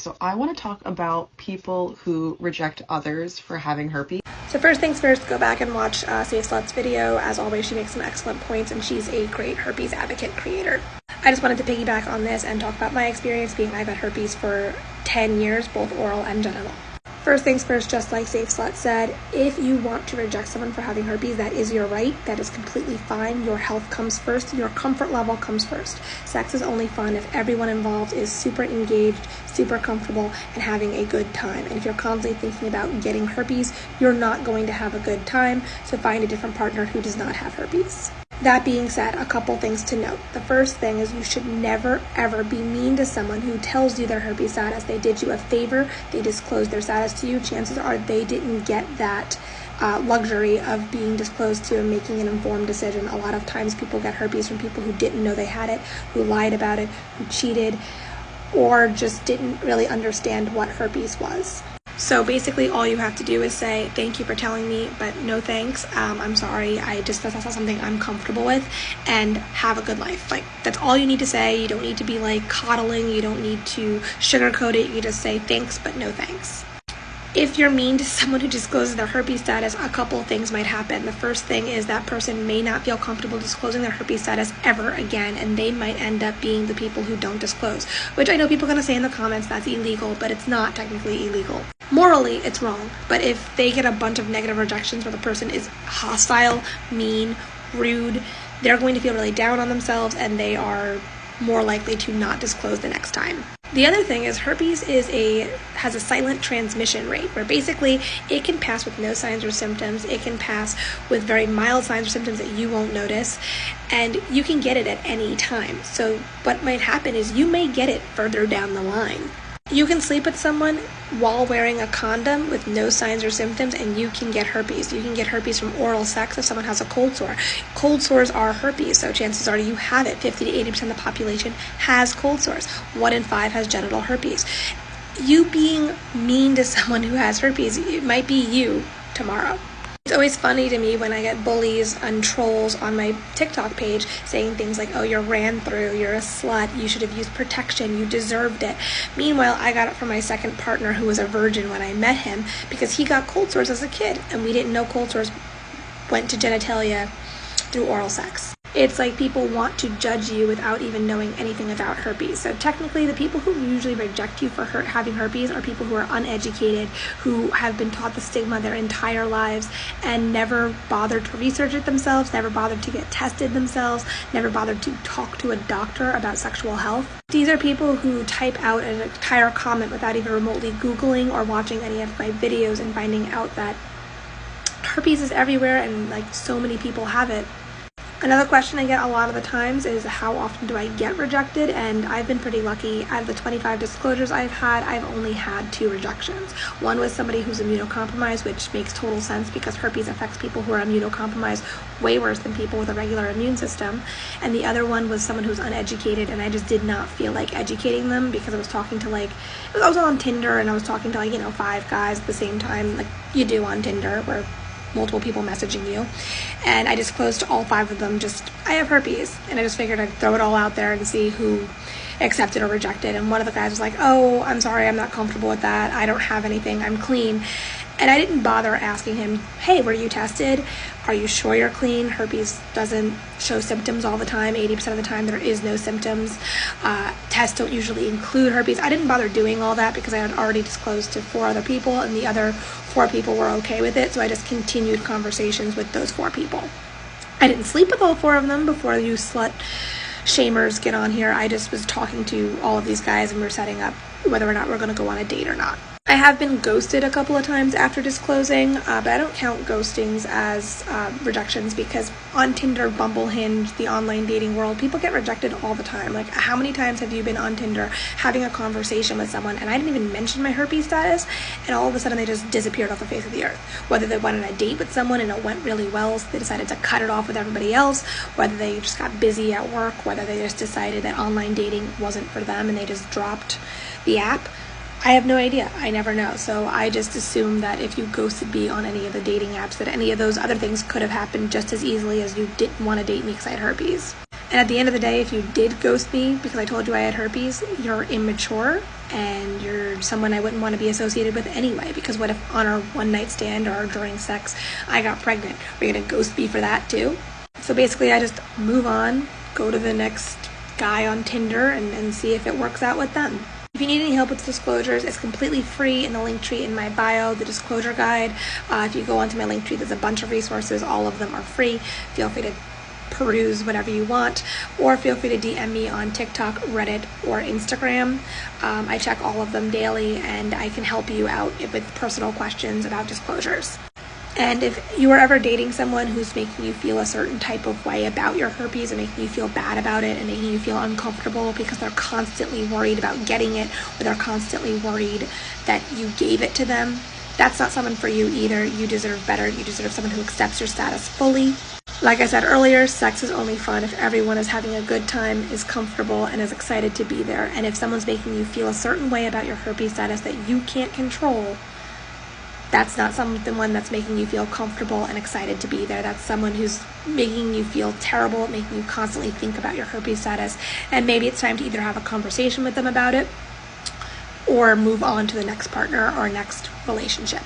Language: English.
So I want to talk about people who reject others for having herpes. So first things first, go back and watch Safe Slut's video. As always, she makes some excellent points and she's a great herpes advocate creator. I just wanted to piggyback on this and talk about my experience being I've had herpes for 10 years, both oral and genital. First things first, just like Safe Slut said, if you want to reject someone for having herpes, that is your right. That is completely fine. Your health comes first. Your comfort level comes first. Sex is only fun if everyone involved is super engaged, super comfortable, and having a good time. And if you're constantly thinking about getting herpes, you're not going to have a good time. So find a different partner who does not have herpes. That being said, a couple things to note. The first thing is you should never, ever be mean to someone who tells you their herpes status. They did you a favor. They disclosed their status to you. Chances are they didn't get that luxury of being disclosed to and making an informed decision. A lot of times people get herpes from people who didn't know they had it, who lied about it, who cheated, or just didn't really understand what herpes was. So basically all you have to do is say, thank you for telling me, but no thanks. I'm sorry. That's not something I'm comfortable with, and have a good life. Like, that's all you need to say. You don't need to be like coddling. You don't need to sugarcoat it. You just say thanks, but no thanks. If you're mean to someone who discloses their herpes status, a couple things might happen. The first thing is that person may not feel comfortable disclosing their herpes status ever again, and they might end up being the people who don't disclose, which I know people are going to say in the comments that's illegal, but it's not technically illegal. Morally, it's wrong, but if they get a bunch of negative rejections where the person is hostile, mean, rude, they're going to feel really down on themselves, and they are more likely to not disclose the next time. The other thing is herpes has a silent transmission rate, where basically it can pass with no signs or symptoms. It can pass with very mild signs or symptoms that you won't notice, and you can get it at any time. So what might happen is you may get it further down the line. You can sleep with someone while wearing a condom with no signs or symptoms, and you can get herpes. You can get herpes from oral sex if someone has a cold sore. Cold sores are herpes, so chances are you have it. 50 to 80% of the population has cold sores. 1 in 5 has genital herpes. You being mean to someone who has herpes, it might be you tomorrow. It's always funny to me when I get bullies and trolls on my TikTok page saying things like, oh, you're ran through, you're a slut, you should have used protection, you deserved it. Meanwhile, I got it from my second partner who was a virgin when I met him because he got cold sores as a kid, and we didn't know cold sores went to genitalia through oral sex. It's like people want to judge you without even knowing anything about herpes. So technically, the people who usually reject you for having herpes are people who are uneducated, who have been taught the stigma their entire lives and never bothered to research it themselves, never bothered to get tested themselves, never bothered to talk to a doctor about sexual health. These are people who type out an entire comment without even remotely Googling or watching any of my videos and finding out that herpes is everywhere and like so many people have it. Another question I get a lot of the times is how often do I get rejected, and I've been pretty lucky. Out of the 25 disclosures I've had, I've only had 2 rejections. One was somebody who's immunocompromised, which makes total sense because herpes affects people who are immunocompromised way worse than people with a regular immune system. And the other one was someone who's uneducated, and I just did not feel like educating them because I was talking to I was on Tinder and I was talking to 5 guys at the same time, like you do on Tinder, where multiple people messaging you, and I disclosed to all 5 of them I have herpes, and I just figured I'd throw it all out there and see who accepted or rejected. And one of the guys was like, oh, I'm sorry, I'm not comfortable with that, I don't have anything, I'm clean. And I didn't bother asking him, hey, were you tested? Are you sure you're clean? Herpes doesn't show symptoms all the time. 80% of the time there is no symptoms. Tests don't usually include herpes. I didn't bother doing all that because I had already disclosed to 4 other people, and the other 4 people were okay with it, so I just continued conversations with those 4 people. I didn't sleep with all 4 of them before you slut shamers get on here. I just was talking to all of these guys, and we were setting up whether or not we're going to go on a date or not. I have been ghosted a couple of times after disclosing, but I don't count ghostings as rejections because on Tinder, Bumble, Hinge, the online dating world, people get rejected all the time. Like, how many times have you been on Tinder having a conversation with someone and I didn't even mention my herpes status, and all of a sudden they just disappeared off the face of the earth? Whether they went on a date with someone and it went really well, so they decided to cut it off with everybody else, whether they just got busy at work, whether they just decided that online dating wasn't for them and they just dropped the app. I have no idea. I never know. So I just assume that if you ghosted me on any of the dating apps, that any of those other things could have happened just as easily as you didn't want to date me because I had herpes. And at the end of the day, if you did ghost me because I told you I had herpes, you're immature and you're someone I wouldn't want to be associated with anyway, because what if on our one night stand or during sex I got pregnant? Are you gonna ghost me for that too? So basically I just move on, go to the next guy on Tinder and see if it works out with them. If you need any help with disclosures, it's completely free in the link tree in my bio, the disclosure guide. If you go onto my link tree, there's a bunch of resources. All of them are free. Feel free to peruse whatever you want, or feel free to DM me on TikTok, Reddit, or Instagram. I check all of them daily, and I can help you out with personal questions about disclosures. And if you are ever dating someone who's making you feel a certain type of way about your herpes and making you feel bad about it and making you feel uncomfortable because they're constantly worried about getting it, or they're constantly worried that you gave it to them, that's not someone for you either. You deserve better. You deserve someone who accepts your status fully. Like I said earlier, sex is only fun if everyone is having a good time, is comfortable, and is excited to be there. And if someone's making you feel a certain way about your herpes status that you can't control, that's not someone that's making you feel comfortable and excited to be there. That's someone who's making you feel terrible, making you constantly think about your herpes status. And maybe it's time to either have a conversation with them about it or move on to the next partner or next relationship.